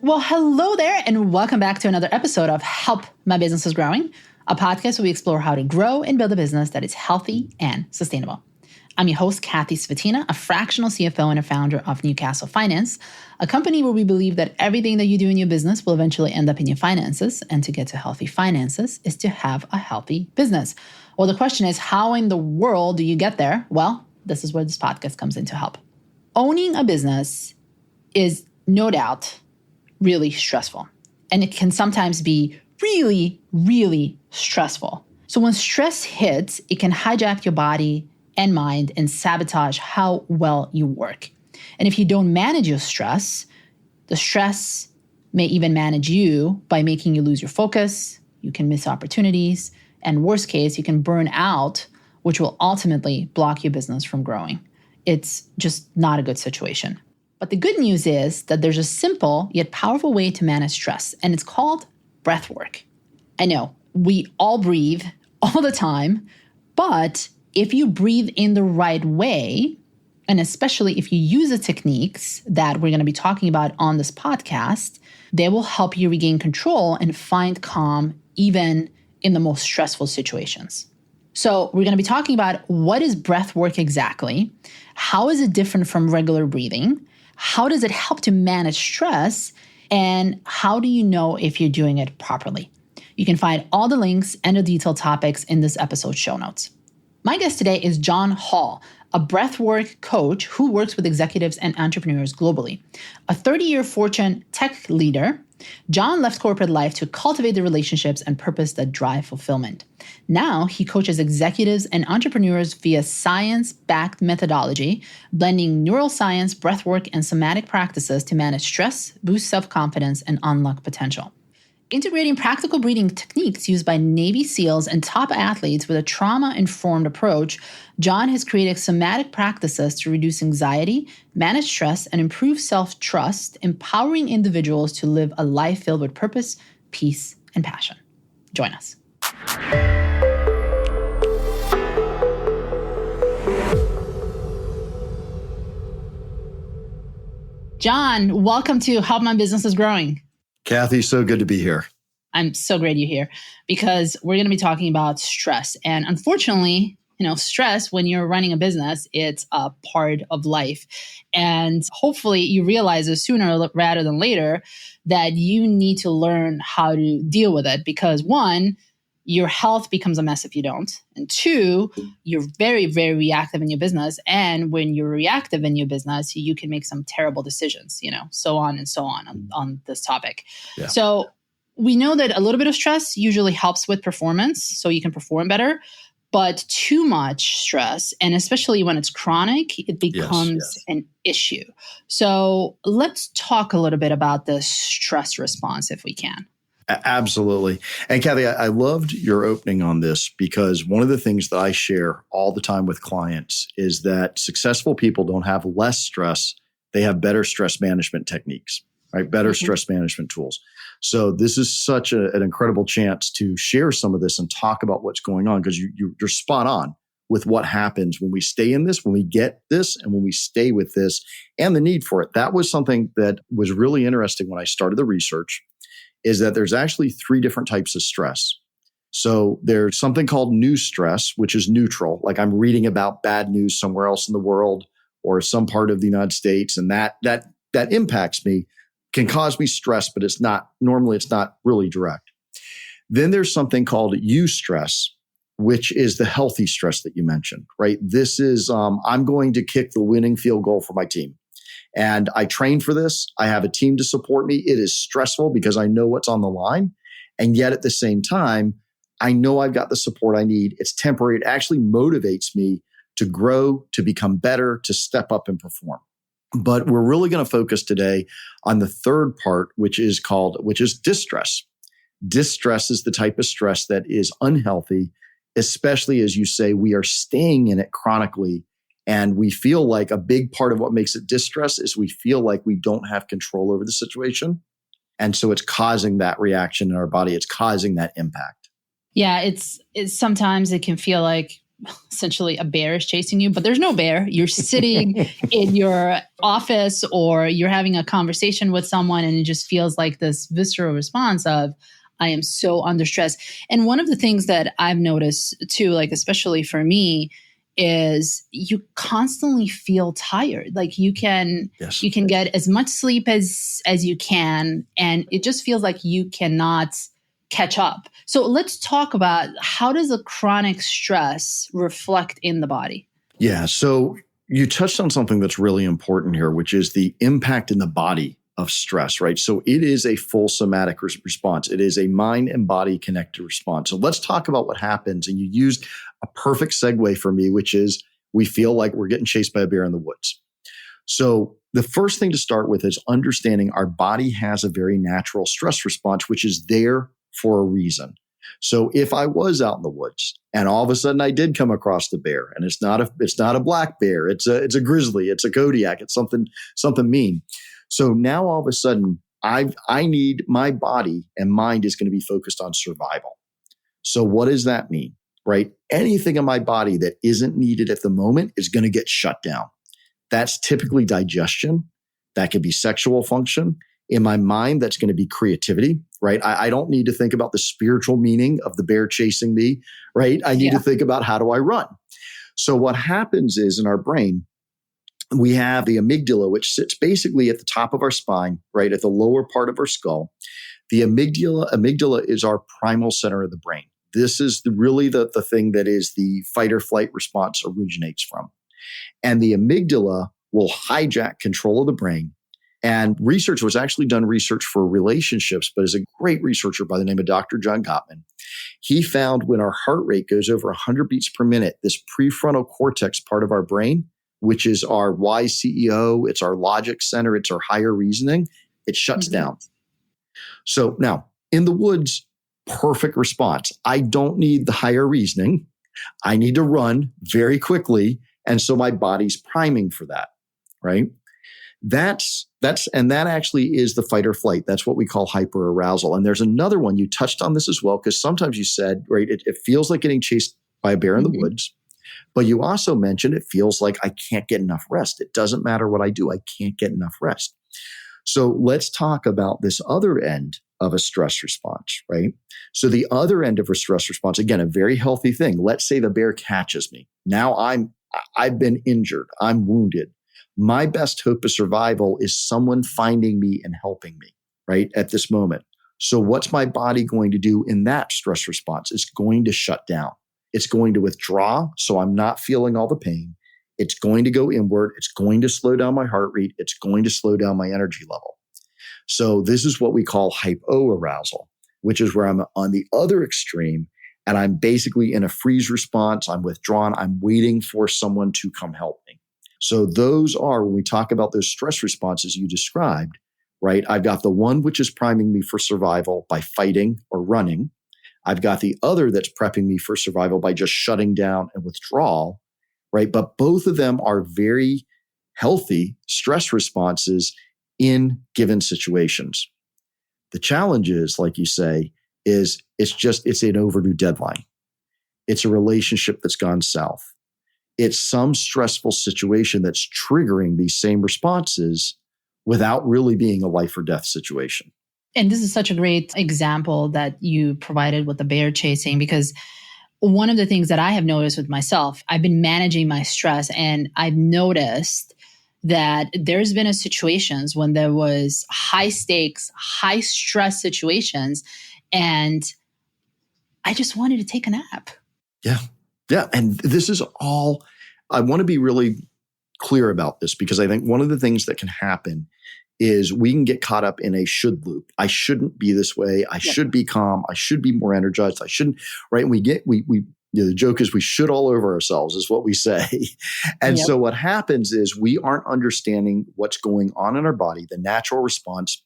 Well, hello there, and welcome back to another episode of Help My Business is Growing, a podcast where we explore how to grow and build a business that is healthy and sustainable. I'm your host, Kathy Svatina, a fractional CFO and a founder of Newcastle Finance, a company where we believe that everything that you do in your business will eventually end up in your finances, and to get to healthy finances is to have a healthy business. Well, the question is, how in the world do you get there? Well, this is where this podcast comes in to help. Owning a business is no doubt really stressful. And it can sometimes be really, really stressful. So when stress hits, it can hijack your body and mind and sabotage how well you work. And if you don't manage your stress, the stress may even manage you by making you lose your focus. You can miss opportunities. And worst case, you can burn out, which will ultimately block your business from growing. It's just not a good situation. But the good news is that there's a simple yet powerful way to manage stress, and it's called breathwork. I know we all breathe all the time, but if you breathe in the right way, and especially if you use the techniques that we're going to be talking about on this podcast, they will help you regain control and find calm even in the most stressful situations. So we're going to be talking about what is breathwork exactly, how is it different from regular breathing, how does it help to manage stress, and how do you know if you're doing it properly? You can find all the links and the detailed topics in this episode's show notes. My guest today is John Hall, a breathwork coach who works with executives and entrepreneurs globally. A 30-year Fortune tech leader, John left corporate life to cultivate the relationships and purpose that drive fulfillment. Now he coaches executives and entrepreneurs via science-backed methodology, blending neuroscience, breathwork, and somatic practices to manage stress, boost self-confidence, and unlock potential. Integrating practical breathing techniques used by Navy SEALs and top athletes with a trauma-informed approach, John has created somatic practices to reduce anxiety, manage stress, and improve self-trust, empowering individuals to live a life filled with purpose, peace, and passion. Join us. John, welcome to Help My Business is Growing. Kathy, so good to be here. I'm so glad you're here because we're going to be talking about stress. And unfortunately, stress when you're running a business, it's a part of life. And hopefully you realize this sooner rather than later that you need to learn how to deal with it because one, your health becomes a mess if you don't. And two, you're very, very reactive in your business. And when you're reactive in your business, you can make some terrible decisions, so on and so on this topic. Yeah. So we know that a little bit of stress usually helps with performance, so you can perform better. But too much stress, and especially when it's chronic, it becomes an issue. So let's talk a little bit about the stress response if we can. Absolutely. And Kathy, I loved your opening on this because one of the things that I share all the time with clients is that successful people don't have less stress. They have better stress management techniques, right? Better stress management tools. So this is such an incredible chance to share some of this and talk about what's going on because you're spot on with what happens when we stay in this, when we get this, and when we stay with this and the need for it. That was something that was really interesting when I started the research. Is that there's actually 3 different types of stress. So there's something called news stress, which is neutral, like I'm reading about bad news somewhere else in the world or some part of the United States, and that impacts me, can cause me stress, but it's not really direct. Then there's something called eustress, which is the healthy stress that you mentioned, right? This is I'm going to kick the winning field goal for my team. And I train for this. I have a team to support me. It is stressful because I know what's on the line. And yet at the same time, I know I've got the support I need. It's temporary. It actually motivates me to grow, to become better, to step up and perform. But we're really going to focus today on the third part, which is distress. Distress is the type of stress that is unhealthy, especially as you say, we are staying in it chronically. And we feel like a big part of what makes it distress is we feel like we don't have control over the situation. And so it's causing that reaction in our body. It's causing that impact. Yeah, it's sometimes it can feel like essentially a bear is chasing you, but there's no bear. You're sitting in your office or you're having a conversation with someone and it just feels like this visceral response of, I am so under stress. And one of the things that I've noticed too, like especially for me, is you constantly feel tired. Like you can get as much sleep as you can, and it just feels like you cannot catch up. So let's talk about, how does a chronic stress reflect in the body? Yeah. So you touched on something that's really important here, which is the impact in the body of stress, right? So it is a full somatic response. It is a mind and body connected response. So let's talk about what happens. And you used a perfect segue for me, which is we feel like we're getting chased by a bear in the woods. So the first thing to start with is understanding our body has a very natural stress response, which is there for a reason. So if I was out in the woods and all of a sudden I did come across the bear, and it's not a black bear, it's a grizzly, it's a Kodiak, it's something mean. So now all of a sudden I need, my body and mind is going to be focused on survival. So what does that mean, right? Anything in my body that isn't needed at the moment is going to get shut down. That's typically digestion. That could be sexual function. In my mind, that's going to be creativity, right? I don't need to think about the spiritual meaning of the bear chasing me, right? I need to think about, how do I run? So what happens is in our brain, we have the amygdala, which sits basically at the top of our spine, right at the lower part of our skull. The amygdala is our primal center of the brain. This is really the thing that is the fight or flight response originates from. And the amygdala will hijack control of the brain. And research was actually done for relationships, but as a great researcher by the name of Dr. John Gottman, he found when our heart rate goes over 100 beats per minute, this prefrontal cortex part of our brain, which is our wise CEO, it's our logic center, it's our higher reasoning, it shuts down. So now in the woods, perfect response. I don't need the higher reasoning. I need to run very quickly. And so my body's priming for that, right? That actually is the fight or flight. That's what we call hyperarousal. And there's another one, you touched on this as well, because sometimes you said, right, it feels like getting chased by a bear in the woods. But you also mentioned it feels like I can't get enough rest. It doesn't matter what I do. I can't get enough rest. So let's talk about this other end of a stress response, right? So the other end of a stress response, again, a very healthy thing. Let's say the bear catches me. Now I've been injured. I'm wounded. My best hope of survival is someone finding me and helping me, right, at this moment. So what's my body going to do in that stress response? It's going to shut down. It's going to withdraw, so I'm not feeling all the pain. It's going to go inward. It's going to slow down my heart rate. It's going to slow down my energy level. So this is what we call hypoarousal, which is where I'm on the other extreme and I'm basically in a freeze response. I'm withdrawn. I'm waiting for someone to come help me. So those are, when we talk about those stress responses you described, right? I've got the one which is priming me for survival by fighting or running. I've got the other that's prepping me for survival by just shutting down and withdrawal, right? But both of them are very healthy stress responses in given situations. The challenge is, like you say, is it's an overdue deadline. It's a relationship that's gone south. It's some stressful situation that's triggering these same responses without really being a life or death situation. And this is such a great example that you provided with the bear chasing, because one of the things that I have noticed with myself, I've been managing my stress, and I've noticed that there's been situations when there was high stakes, high stress situations, and I just wanted to take a nap. Yeah. Yeah. And this is all, I want to be really clear about this, because I think one of the things that can happen is we can get caught up in a should loop. I shouldn't be this way. I should be calm. I should be more energized. I shouldn't, right? And the joke is we should all over ourselves is what we say. And so what happens is we aren't understanding what's going on in our body, the natural response.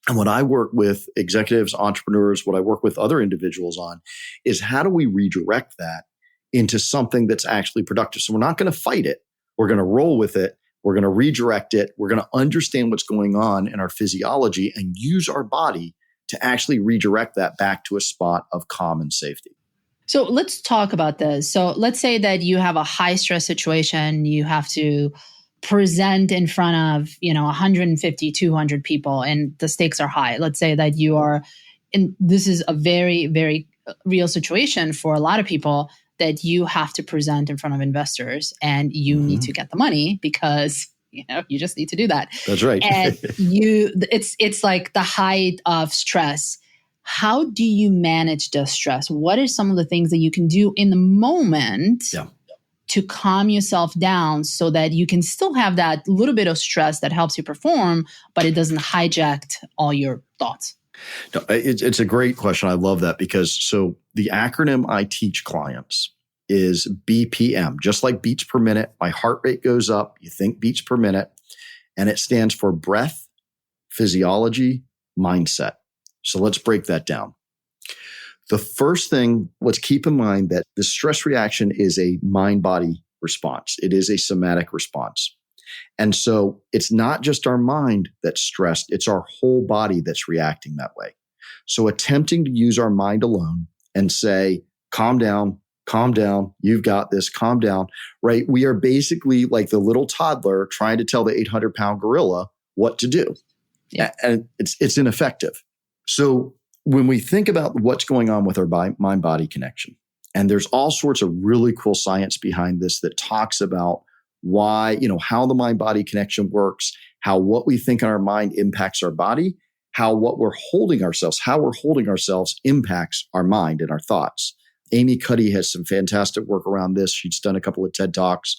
And what I work with executives, entrepreneurs, what I work with other individuals on is how do we redirect that into something that's actually productive? So we're not going to fight it. We're going to roll with it. We're going to redirect it. We're going to understand what's going on in our physiology and use our body to actually redirect that back to a spot of calm and safety. So let's talk about this. So let's say that you have a high stress situation, you have to present in front of, 150, 200 people and the stakes are high. Let's say that you are this is a very, very real situation for a lot of people, that you have to present in front of investors and you need to get the money because you just need to do that. That's right. And it's like the height of stress. How do you manage the stress? What are some of the things that you can do in the moment to calm yourself down so that you can still have that little bit of stress that helps you perform, but it doesn't hijack all your thoughts? No, it's a great question. I love that because the acronym I teach clients is B.P.M, just like beats per minute. My heart rate goes up. You think beats per minute, and it stands for breath, physiology, mindset. So let's break that down. The first thing, let's keep in mind that the stress reaction is a mind-body response. It is a somatic response. And so it's not just our mind that's stressed, it's our whole body that's reacting that way. So attempting to use our mind alone and say, calm down, you've got this, calm down, right? We are basically like the little toddler trying to tell the 800-pound gorilla what to do. Yeah. And it's ineffective. So when we think about what's going on with our mind-body connection, and there's all sorts of really cool science behind this that talks about why, how the mind-body connection works, how what we think in our mind impacts our body, how we're holding ourselves impacts our mind and our thoughts. Amy Cuddy has some fantastic work around this. She's done a couple of TED Talks.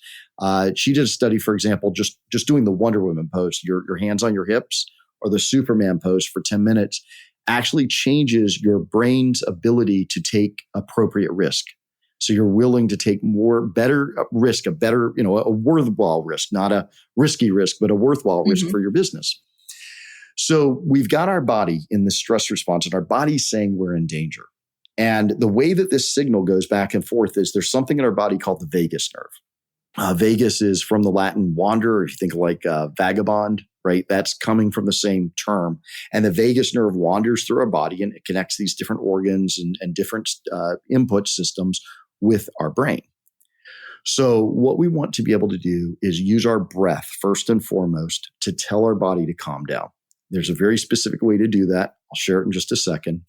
She did a study, for example, just doing the Wonder Woman pose, your hands on your hips, or the Superman pose for 10 minutes, actually changes your brain's ability to take appropriate risk. So you're willing to take better risk, a worthwhile risk, not a risky risk, but a worthwhile risk for your business. So we've got our body in the stress response, and our body's saying we're in danger. And the way that this signal goes back and forth is there's something in our body called the vagus nerve. Vagus is from the Latin wander, or if you think like vagabond, right? That's coming from the same term. And the vagus nerve wanders through our body and it connects these different organs and different input systems with our brain. So what we want to be able to do is use our breath first and foremost to tell our body to calm down. There's a very specific way to do that. I'll share it in just a second.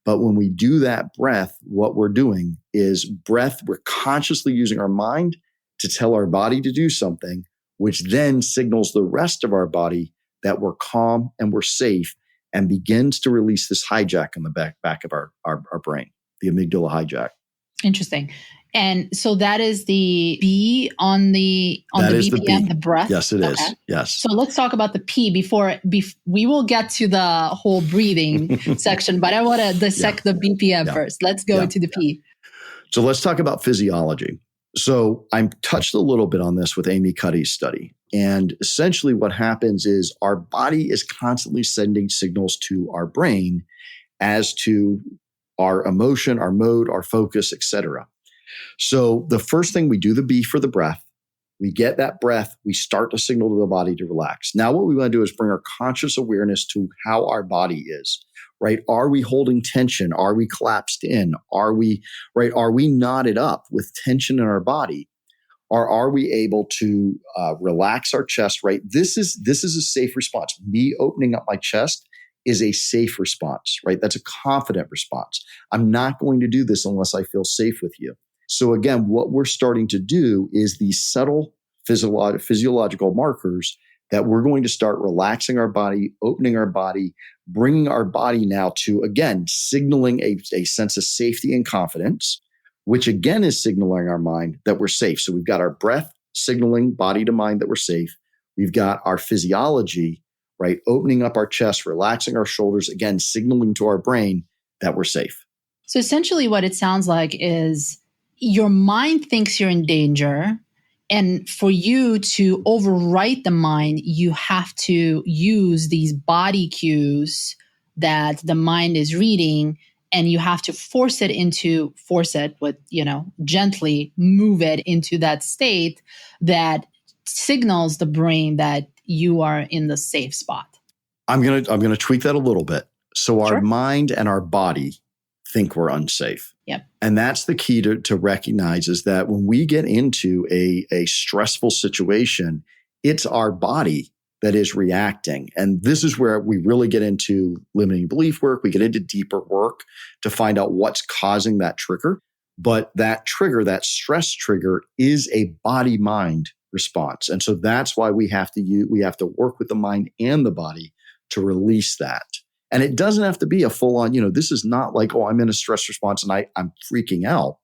But when we do that breath, what we're doing is we're consciously using our mind to tell our body to do something, which then signals the rest of our body that we're calm and we're safe, and begins to release this hijack in the back of our brain, the amygdala hijack. Interesting. And so that is the B on the B.P.M, the breath? Yes, it is. Yes. So let's talk about the P before we will get to the whole breathing section, but I want to dissect the B.P.M first. Let's go into the P. So let's talk about physiology. So I touched a little bit on this with Amy Cuddy's study. And essentially what happens is our body is constantly sending signals to our brain as to our emotion, our mode, our focus, etc. So the first thing we do, the B for the breath, we get that breath, we start to signal to the body to relax. Now what we want to do is bring our conscious awareness to how our body is, right? Are we holding tension? Are we collapsed in? Are we knotted up with tension in our body? Or are we able to relax our chest, right? This is a safe response. Me opening up my chest is a safe response, right? That's a confident response. I'm not going to do this unless I feel safe with you. So again, what we're starting to do is these subtle physiological markers that we're going to start relaxing our body, opening our body, bringing our body now to, again, signaling a sense of safety and confidence, which again is signaling our mind that we're safe. So we've got our breath signaling body to mind that we're safe. We've got our physiology, right? Opening up our chest, relaxing our shoulders, again, signaling to our brain that we're safe. So essentially what it sounds like is your mind thinks you're in danger. And for you to overwrite the mind, you have to use these body cues that the mind is reading, and you have to gently move it into that state that signals the brain that you are in the safe spot. I'm gonna tweak that a little bit. So our mind and our body think we're unsafe. Yep. And that's the key to recognize, is that when we get into a stressful situation, it's our body that is reacting. And this is where we really get into limiting belief work. We get into deeper work to find out what's causing that trigger. But that trigger, that stress trigger, is a body-mind response. And so that's why we have to work with the mind and the body to release that. And it doesn't have to be a full-on, this is not like, oh, I'm in a stress response and I'm freaking out.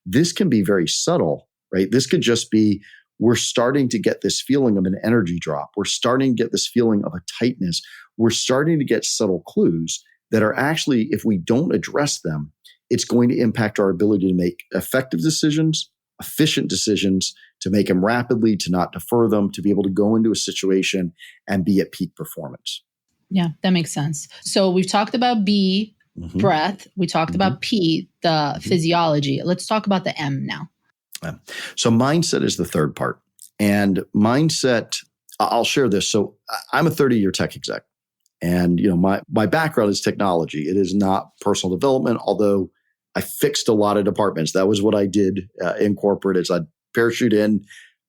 This can be very subtle, right? This could just be, we're starting to get this feeling of an energy drop. We're starting to get this feeling of a tightness. We're starting to get subtle clues that are actually, if we don't address them, it's going to impact our ability to make effective decisions, efficient decisions, to make them rapidly, to not defer them, to be able to go into a situation and be at peak performance. Yeah, that makes sense. So we've talked about B, breath. We talked about P, the physiology. Let's talk about the M now. So mindset is the third part. And mindset, I'll share this. So I'm a 30-year tech exec. And my background is technology. It is not personal development, although I fixed a lot of departments. That was what I did in corporate, is I'd parachute in,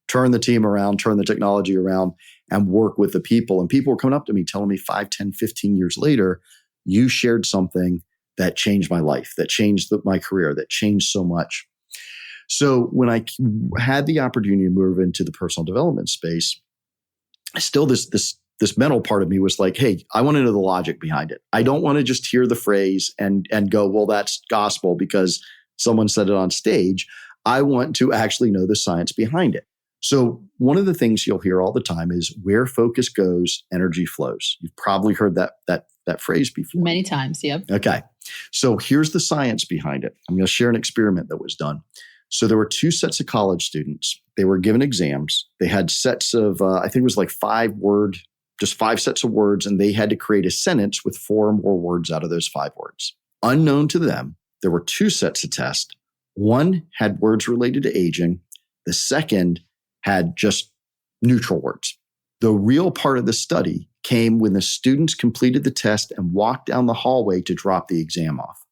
turn the team around, turn the technology around, and work with the people. And people were coming up to me telling me 5, 10, 15 years later, you shared something that changed my life, that changed my career, that changed so much. So when I had the opportunity to move into the personal development space, still this mental part of me was like, hey, I want to know the logic behind it. I don't want to just hear the phrase and go, well, that's gospel because someone said it on stage. I want to actually know the science behind it. So one of the things you'll hear all the time is, where focus goes, energy flows. You've probably heard that phrase before. Many times, yep. Okay. So here's the science behind it. I'm going to share an experiment that was done. So there were 2 sets of college students. They were given exams. They had sets of, I think it was like 5 sets of words, and they had to create a sentence with 4 or more words out of those 5 words. Unknown to them, there were 2 sets of tests. One had words related to aging. The second had just neutral words. The real part of the study came when the students completed the test and walked down the hallway to drop the exam off.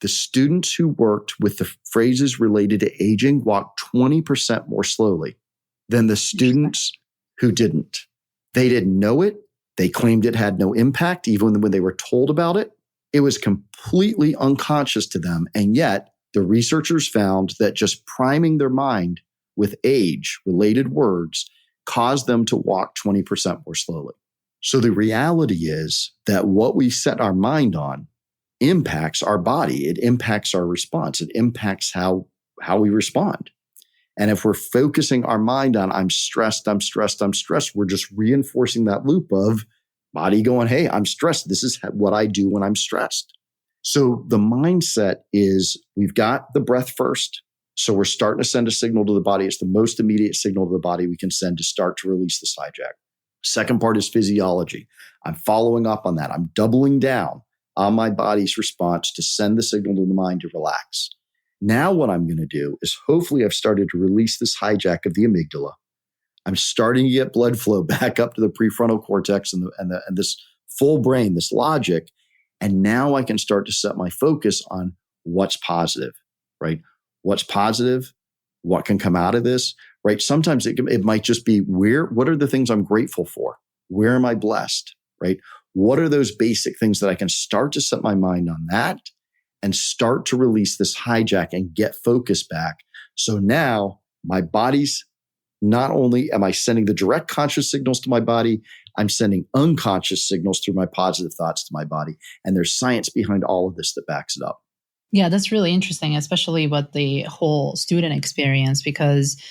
The students who worked with the phrases related to aging walked 20% more slowly than the students who didn't. They didn't know it. They claimed it had no impact, even when they were told about it. It was completely unconscious to them. And yet, the researchers found that just priming their mind with age-related words caused them to walk 20% more slowly. So the reality is that what we set our mind on impacts our body. It impacts our response. It impacts how we respond. And if we're focusing our mind on, I'm stressed, we're just reinforcing that loop of body going, hey, I'm stressed. This is what I do when I'm stressed. So the mindset is, we've got the breath first. So we're starting to send a signal to the body. It's the most immediate signal to the body we can send to start to release this hijack. Second part is physiology. I'm following up on that. I'm doubling down on my body's response to send the signal to the mind to relax. Now what I'm going to do is, hopefully I've started to release this hijack of the amygdala. I'm starting to get blood flow back up to the prefrontal cortex and this full brain, this logic. And now I can start to set my focus on what's positive, right? What's positive? What can come out of this, right? Sometimes it might just be, what are the things I'm grateful for? Where am I blessed, right? What are those basic things that I can start to set my mind on that and start to release this hijack and get focus back? So now my body's, not only am I sending the direct conscious signals to my body, I'm sending unconscious signals through my positive thoughts to my body. And there's science behind all of this that backs it up. Yeah, that's really interesting, especially with the whole student experience, because,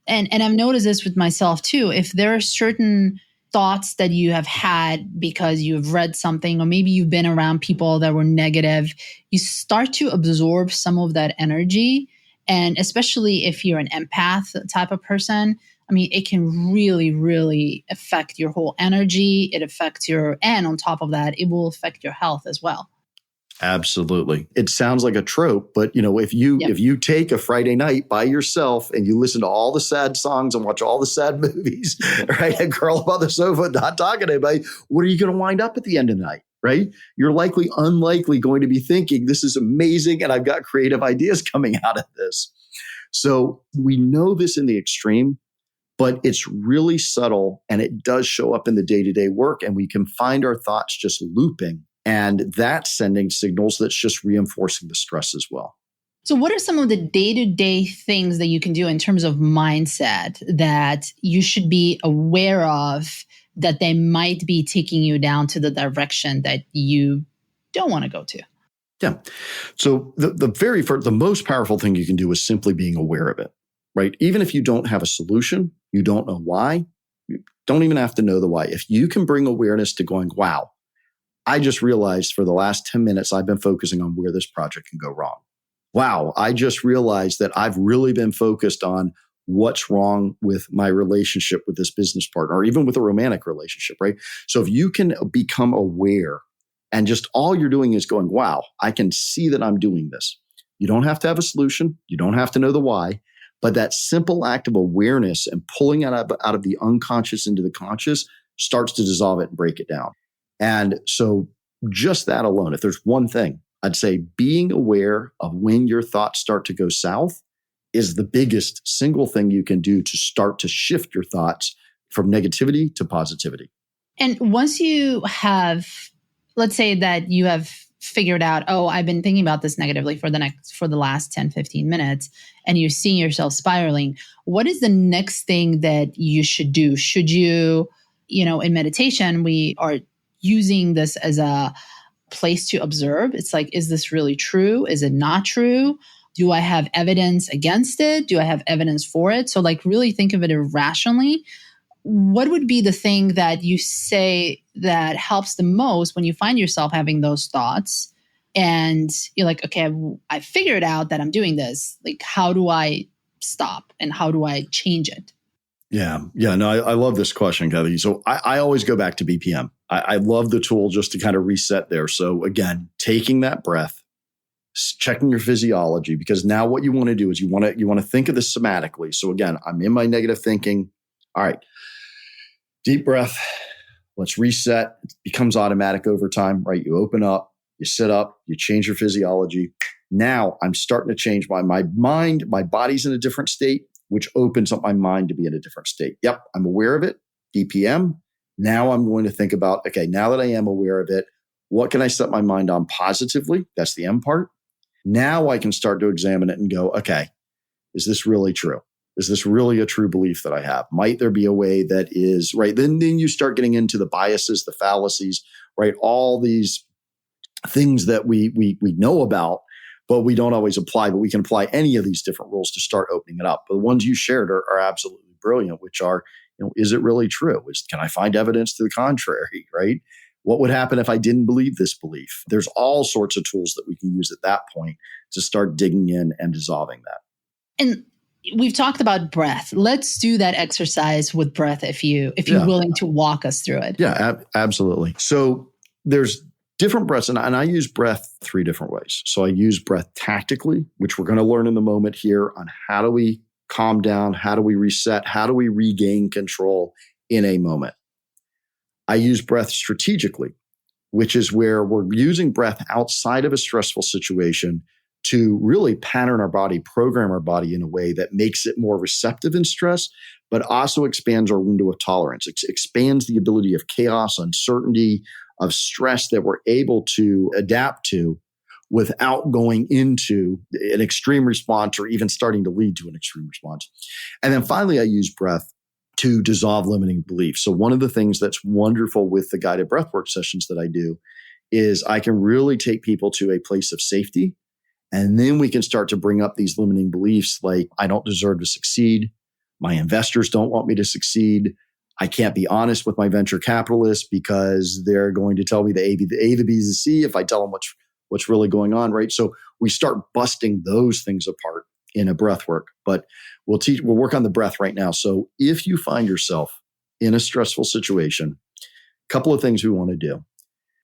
and I've noticed this with myself too, if there are certain thoughts that you have had because you've read something, or maybe you've been around people that were negative, you start to absorb some of that energy. And especially if you're an empath type of person, I mean, it can really, really affect your whole energy. It affects and on top of that, it will affect your health as well. Absolutely. It sounds like a trope, but if you take a Friday night by yourself and you listen to all the sad songs and watch all the sad movies, right, and curl up on the sofa not talking to anybody, what are you going to wind up at the end of the night? right? You're unlikely going to be thinking, this is amazing and I've got creative ideas coming out of this. So we know this in the extreme, but it's really subtle and it does show up in the day-to-day work, and we can find our thoughts just looping, and that's sending signals that's just reinforcing the stress as well. So what are some of the day-to-day things that you can do in terms of mindset that you should be aware of that they might be taking you down to the direction that you don't want to go to? Yeah. So the most powerful thing you can do is simply being aware of it, right? Even if you don't have a solution, you don't know why, you don't even have to know the why. If you can bring awareness to going, wow, I just realized for the last 10 minutes, I've been focusing on where this project can go wrong. Wow, I just realized that I've really been focused on what's wrong with my relationship with this business partner, or even with a romantic relationship, right? So if you can become aware and just all you're doing is going, wow, I can see that I'm doing this. You don't have to have a solution. You don't have to know the why, but that simple act of awareness and pulling it out of the unconscious into the conscious starts to dissolve it and break it down. And so just that alone, if there's one thing, I'd say being aware of when your thoughts start to go south is the biggest single thing you can do to start to shift your thoughts from negativity to positivity. And once you have, let's say that you have figured out, oh, I've been thinking about this negatively for the last 10, 15 minutes, and you're seeing yourself spiraling, what is the next thing that you should do? Should you, in meditation, we are using this as a place to observe. It's like, is this really true? Is it not true? Do I have evidence against it? Do I have evidence for it? So like really think of it irrationally. What would be the thing that you say that helps the most when you find yourself having those thoughts and you're like, okay, I figured out that I'm doing this. Like, how do I stop and how do I change it? Yeah. No, I love this question, Kathy. So I always go back to B.P.M. I love the tool just to kind of reset there. So again, taking that breath, checking your physiology, because now what you want to do is you want to think of this somatically. So again, I'm in my negative thinking. All right, deep breath. Let's reset. It becomes automatic over time, right? You open up, you sit up, you change your physiology. Now I'm starting to change my mind. My body's in a different state, which opens up my mind to be in a different state. Yep, I'm aware of it, B.P.M. Now I'm going to think about, okay, now that I am aware of it, what can I set my mind on positively? That's the M part. Now I can start to examine it and go, okay, is this really true? Is this really a true belief that I have? Might there be a way that is, right? Then you start getting into the biases, the fallacies, right? All these things that we know about, but we don't always apply, but we can apply any of these different rules to start opening it up. But the ones you shared are absolutely brilliant, which are, is it really true? Can I find evidence to the contrary, right? What would happen if I didn't believe this belief? There's all sorts of tools that we can use at that point to start digging in and dissolving that. And we've talked about breath. Let's do that exercise with breath if you're willing to walk us through it. Yeah, absolutely. So there's different breaths, and I use breath 3 different ways. So I use breath tactically, which we're going to learn in the moment here on how do we calm down, how do we reset, how do we regain control in a moment. I use breath strategically, which is where we're using breath outside of a stressful situation to really pattern our body, program our body in a way that makes it more receptive in stress, but also expands our window of tolerance. It expands the ability of chaos, uncertainty, of stress that we're able to adapt to without going into an extreme response or even starting to lead to an extreme response. And then finally, I use breath to dissolve limiting beliefs. So one of the things that's wonderful with the guided breathwork sessions that I do is I can really take people to a place of safety. And then we can start to bring up these limiting beliefs like, I don't deserve to succeed. My investors don't want me to succeed. I can't be honest with my venture capitalists because they're going to tell me the A, the B, the C if I tell them what's really going on, right? So we start busting those things apart in a breath work. But we'll work on the breath right now. So if you find yourself in a stressful situation, a couple of things we want to do.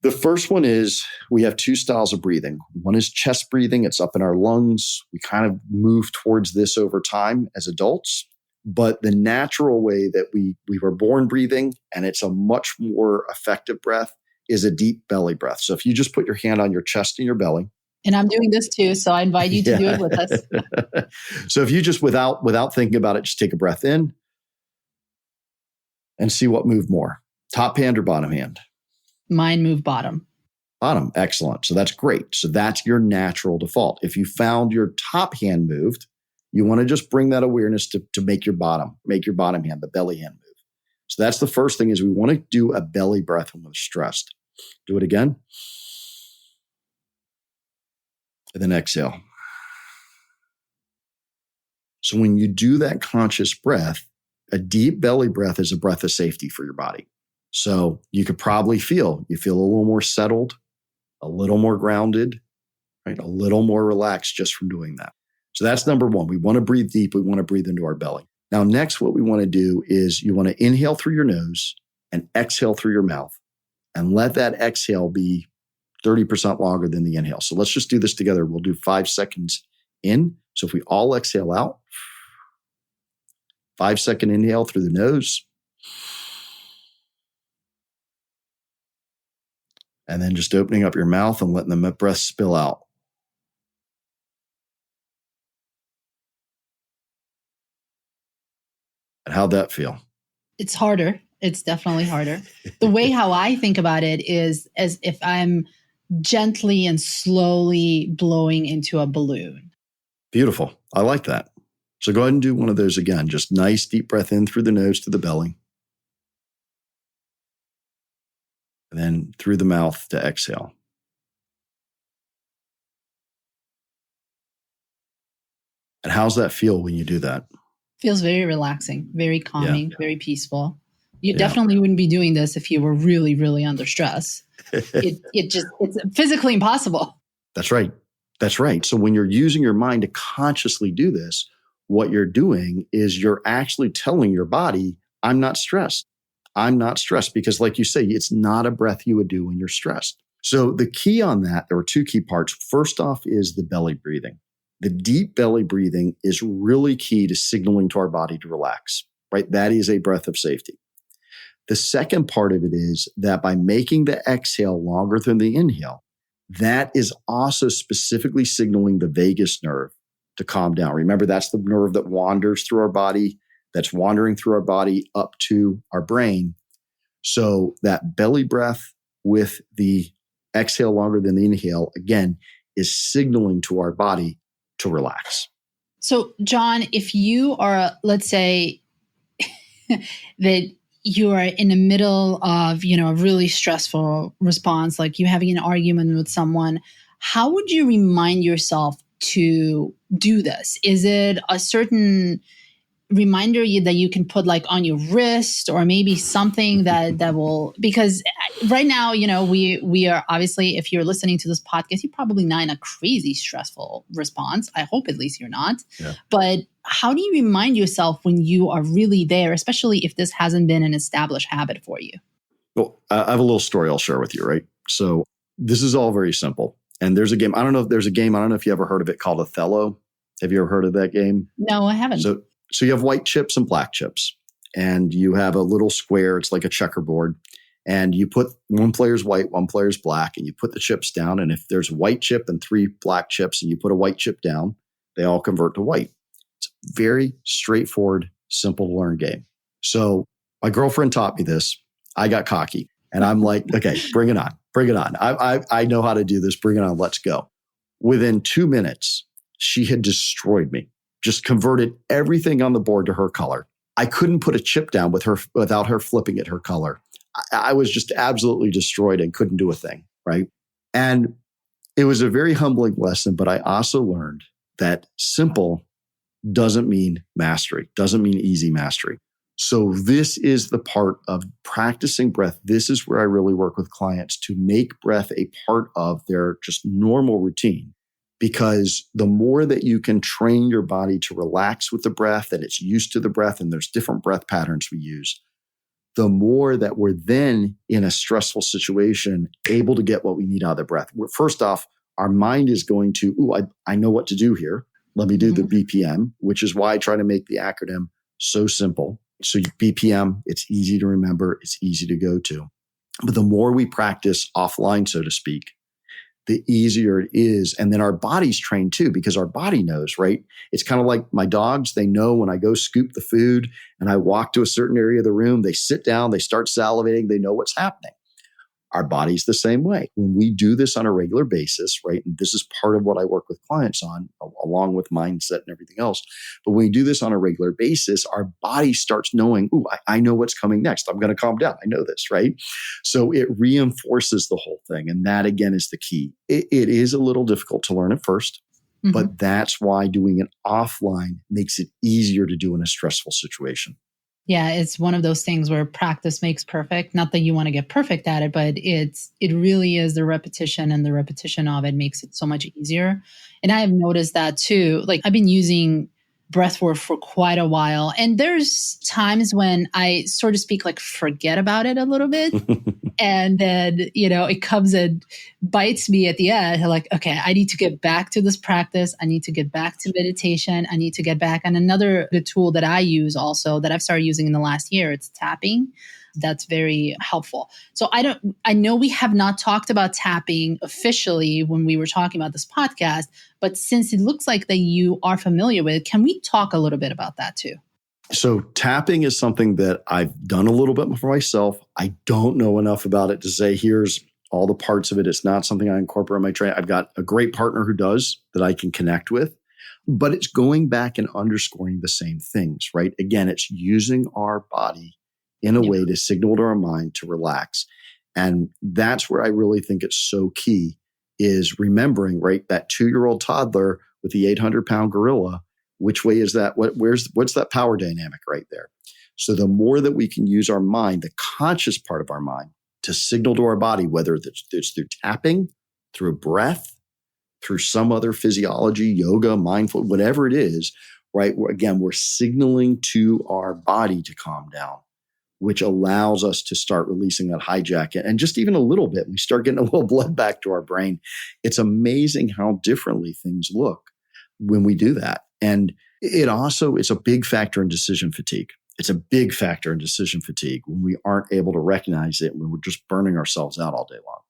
The first one is we have 2 styles of breathing. One is chest breathing. It's up in our lungs. We kind of move towards this over time as adults. But the natural way that we were born breathing, and it's a much more effective breath, is a deep belly breath. So if you just put your hand on your chest and your belly. And I'm doing this too, so I invite you to do it with us. So if you just, without thinking about it, just take a breath in and see what moved more. Top hand or bottom hand? Mine move bottom. Bottom. Excellent. So that's great. So that's your natural default. If you found your top hand moved, you want to just bring that awareness to make your bottom hand, the belly hand move. So that's the first thing, is we want to do a belly breath when we're stressed. Do it again. And then exhale. So when you do that conscious breath, a deep belly breath is a breath of safety for your body. So you could probably feel a little more settled, a little more grounded, right? A little more relaxed just from doing that. So that's number one. We want to breathe deep. We want to breathe into our belly. Now, next, what we want to do is you want to inhale through your nose and exhale through your mouth, and let that exhale be 30% longer than the inhale. So let's just do this together. We'll do 5 seconds in. So if we all exhale out, 5-second inhale through the nose, and then just opening up your mouth and letting the breath spill out. And how'd that feel? It's harder. It's definitely harder. The way how I think about it is as if I'm gently and slowly blowing into a balloon. Beautiful. I like that. So go ahead and do one of those again. Just nice deep breath in through the nose to the belly. And then through the mouth to exhale. And how's that feel when you do that? Feels very relaxing, very calming, very peaceful. You definitely wouldn't be doing this if you were really, really under stress. It's physically impossible. That's right. That's right. So when you're using your mind to consciously do this, what you're doing is you're actually telling your body, I'm not stressed. I'm not stressed, because like you say, it's not a breath you would do when you're stressed. So the key on that, there are 2 key parts. First off is the belly breathing. The deep belly breathing is really key to signaling to our body to relax, right? That is a breath of safety. The second part of it is that by making the exhale longer than the inhale, that is also specifically signaling the vagus nerve to calm down. Remember, that's the nerve that wanders through our body, that's wandering through our body up to our brain. So that belly breath with the exhale longer than the inhale, again, is signaling to our body to relax. So, John, if you are, let's say that you are in the middle of, a really stressful response, like you having an argument with someone, how would you remind yourself to do this? Is it a certain reminder that you can put like on your wrist, or maybe something that will, because right now, we are obviously, if you're listening to this podcast, you're probably not in a crazy stressful response. I hope at least you're not. Yeah. But how do you remind yourself when you are really there, especially if this hasn't been an established habit for you? Well, I have a little story I'll share with you, right? So this is all very simple. And there's a game. I don't know if you ever heard of it, called Othello. Have you ever heard of that game? No, I haven't. So you have white chips and black chips, and you have a little square. It's like a checkerboard, and you put one player's white, one player's black, and you put the chips down. And if there's a white chip and 3 black chips, and you put a white chip down, they all convert to white. It's a very straightforward, simple to learn game. So my girlfriend taught me this. I got cocky, and I'm like, okay, bring it on. Bring it on. I know how to do this. Bring it on. Let's go. Within 2 minutes, she had destroyed me. Just converted everything on the board to her color. I couldn't put a chip down without her flipping it her color. I was just absolutely destroyed and couldn't do a thing, right? And it was a very humbling lesson, but I also learned that simple doesn't mean mastery, doesn't mean easy mastery. So this is the part of practicing breath. This is where I really work with clients to make breath a part of their just normal routine. Because the more that you can train your body to relax with the breath, and it's used to the breath, and there's different breath patterns we use, the more that we're then in a stressful situation able to get what we need out of the breath. First off, our mind is going to, I know what to do here. Let me do the B.P.M, which is why I try to make the acronym so simple. So B.P.M, it's easy to remember. It's easy to go to. But the more we practice offline, so to speak, the easier it is. And then our body's trained too, because our body knows, right? It's kind of like my dogs. They know when I go scoop the food and I walk to a certain area of the room, they sit down, they start salivating, they know what's happening. Our body's the same way. When we do this on a regular basis, right? And this is part of what I work with clients on, along with mindset and everything else. But when we do this on a regular basis, our body starts knowing, ooh, I know what's coming next. I'm going to calm down. I know this, right? So it reinforces the whole thing. And that, again, is the key. It is a little difficult to learn at first, but that's why doing it offline makes it easier to do in a stressful situation. Yeah, it's one of those things where practice makes perfect. Not that you want to get perfect at it, but it really is the repetition, and the repetition of it makes it so much easier. And I have noticed that too. Like, I've been using breathwork for quite a while, and there's times when I, so to speak, like forget about it a little bit. And then, it comes and bites me at the end. I'm like, okay, I need to get back to this practice. I need to get back to meditation. I need to get back. And another good tool that I use also, that I've started using in the last year, it's tapping. That's very helpful. So I know we have not talked about tapping officially when we were talking about this podcast, but since it looks like that you are familiar with it, can we talk a little bit about that too? So tapping is something that I've done a little bit for myself. I don't know enough about it to say, here's all the parts of it. It's not something I incorporate in my training. I've got a great partner who does, that I can connect with, but it's going back and underscoring the same things, right? Again, it's using our body in a way to signal to our mind to relax. And that's where I really think it's so key, is remembering, right, that 2-year-old toddler with the 800-pound gorilla. Which way is that? What's that power dynamic right there? So the more that we can use our mind, the conscious part of our mind, to signal to our body, whether it's through tapping, through breath, through some other physiology, yoga, mindful, whatever it is, right? Again, we're signaling to our body to calm down, which allows us to start releasing that hijack. And just even a little bit, we start getting a little blood back to our brain. It's amazing how differently things look when we do that. And it's a big factor in decision fatigue. It's a big factor in decision fatigue when we aren't able to recognize it, when we're just burning ourselves out all day long.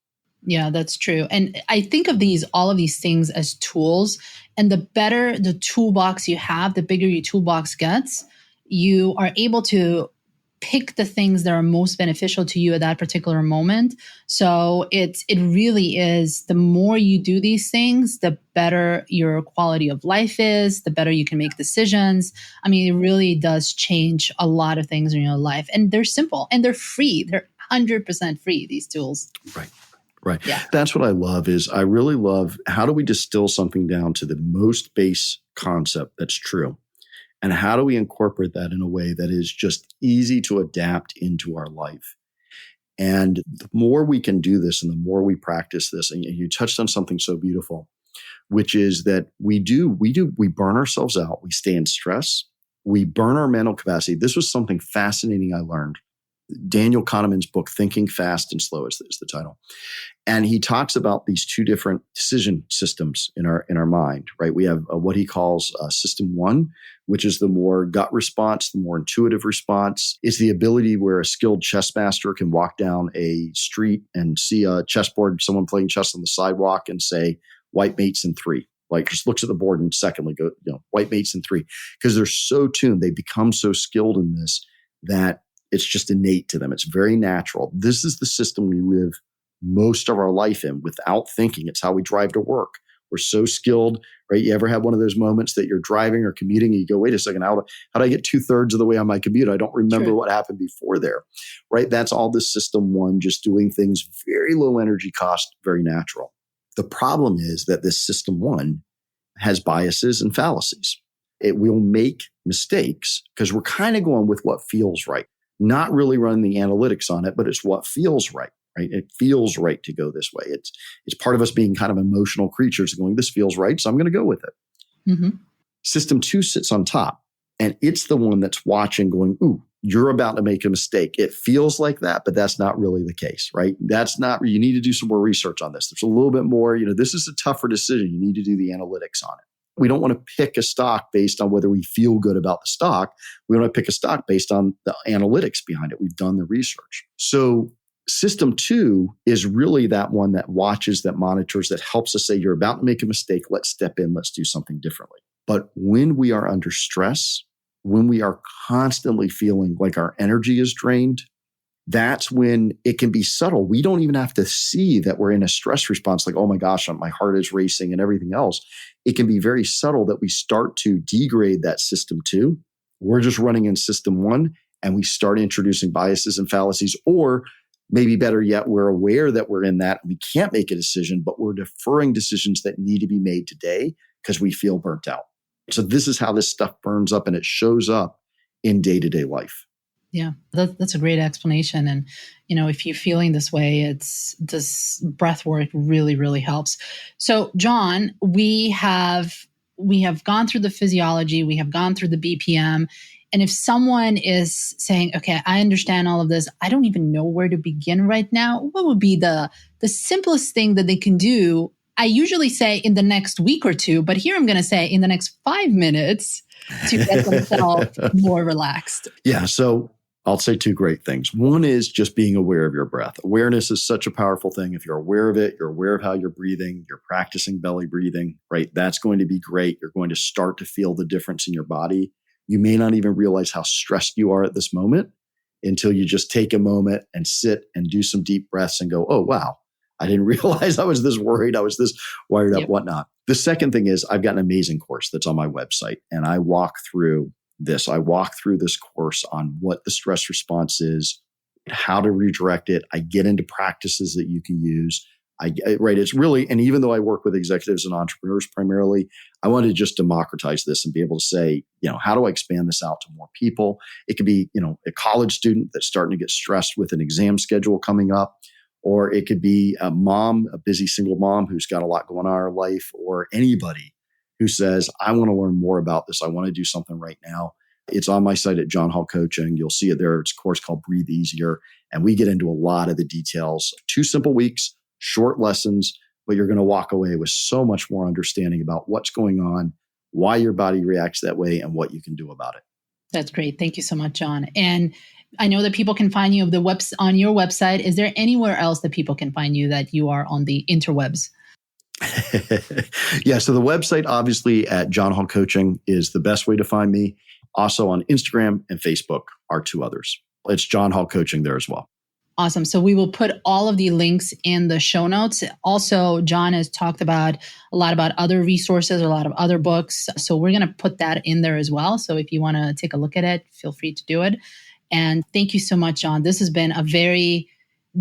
Yeah, that's true. And I think of all of these things as tools. And the better the toolbox you have, the bigger your toolbox gets, you are able to pick the things that are most beneficial to you at that particular moment. So it really is, the more you do these things, the better your quality of life is, the better you can make decisions. I mean, it really does change a lot of things in your life. And they're simple and they're free. They're 100% free, these tools. Right. Yeah. That's what I love, is I really love, how do we distill something down to the most base concept that's true? And how do we incorporate that in a way that is just easy to adapt into our life? And the more we can do this and the more we practice this, and you touched on something so beautiful, which is that we burn ourselves out. We stay in stress. We burn our mental capacity. This was something fascinating I learned. Daniel Kahneman's book, Thinking Fast and Slow, is the title. And he talks about these two different decision systems in our mind, right? We have what he calls system one, which is the more gut response, the more intuitive response. It's the ability where a skilled chess master can walk down a street and see a chessboard, someone playing chess on the sidewalk, and say, white mates in 3. Like, just looks at the board and secondly go, white mates in 3. Because they're so tuned, they become so skilled in this that it's just innate to them. It's very natural. This is the system we live most of our life in without thinking. It's how we drive to work. We're so skilled, right? You ever have one of those moments that you're driving or commuting and you go, wait a second, how do I get 2/3 of the way on my commute? I don't remember what happened before there, right? That's all this system one, just doing things very low energy cost, very natural. The problem is that this system one has biases and fallacies. It will make mistakes because we're kind of going with what feels right, not really running the analytics on it, but it's what feels right. Right? It feels right to go this way. It's part of us being kind of emotional creatures going, this feels right, so I'm going to go with it. Mm-hmm. System 2 sits on top, and it's the one that's watching going, ooh, you're about to make a mistake. It feels like that, but that's not really the case, right? You need to do some more research on this. There's a little bit more, this is a tougher decision. You need to do the analytics on it. We don't want to pick a stock based on whether we feel good about the stock. We want to pick a stock based on the analytics behind it. We've done the research. So System 2 is really that one that watches, that monitors, that helps us say, you're about to make a mistake. Let's step in. Let's do something differently. But when we are under stress, when we are constantly feeling like our energy is drained, that's when it can be subtle. We don't even have to see that we're in a stress response, like, oh my gosh, my heart is racing and everything else. It can be very subtle that we start to degrade that system 2. We're just running in system 1 and we start introducing biases and fallacies, or maybe better yet, we're aware that we're in that and we can't make a decision, but we're deferring decisions that need to be made today because we feel burnt out. So this is how this stuff burns up, and it shows up in day-to-day life. Yeah, that's a great explanation. And, if you're feeling this way, this breath work really, really helps. So, John, we have gone through the physiology, we have gone through the B.P.M. And if someone is saying, okay, I understand all of this, I don't even know where to begin right now, what would be the simplest thing that they can do? I usually say in the next week or two, but here I'm going to say in the next 5 minutes to get themselves more relaxed. Yeah. So I'll say 2 great things. One is just being aware of your breath. Awareness is such a powerful thing. If you're aware of it, you're aware of how you're breathing, you're practicing belly breathing, right? That's going to be great. You're going to start to feel the difference in your body. You may not even realize how stressed you are at this moment until you just take a moment and sit and do some deep breaths and go, oh, wow, I didn't realize I was this worried. I was this wired up, whatnot. The second thing is I've got an amazing course that's on my website, and I walk through this. I walk through this course on what the stress response is, how to redirect it. I get into practices that you can use. It's really, and even though I work with executives and entrepreneurs primarily, I want to just democratize this and be able to say, how do I expand this out to more people? It could be, a college student that's starting to get stressed with an exam schedule coming up, or it could be a mom, a busy single mom who's got a lot going on in her life, or anybody who says, I want to learn more about this. I want to do something right now. It's on my site at John Hall Coaching. You'll see it there. It's a course called Breathe Easier. And we get into a lot of the details. 2 simple weeks, short lessons, but you're going to walk away with so much more understanding about what's going on, why your body reacts that way, and what you can do about it. That's great. Thank you so much, John. And I know that people can find you on your website. Is there anywhere else that people can find you that you are on the interwebs? Yeah. So the website, obviously, at John Hall Coaching is the best way to find me. Also on Instagram and Facebook are 2 others. It's John Hall Coaching there as well. Awesome. So we will put all of the links in the show notes. Also, John has talked about a lot about other resources, a lot of other books. So we're going to put that in there as well. So if you want to take a look at it, feel free to do it. And thank you so much, John. This has been a very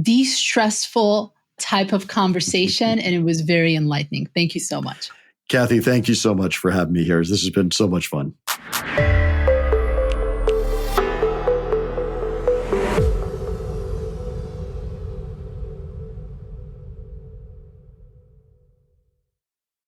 de-stressful type of conversation, and it was very enlightening. Thank you so much. Kathy, thank you so much for having me here. This has been so much fun.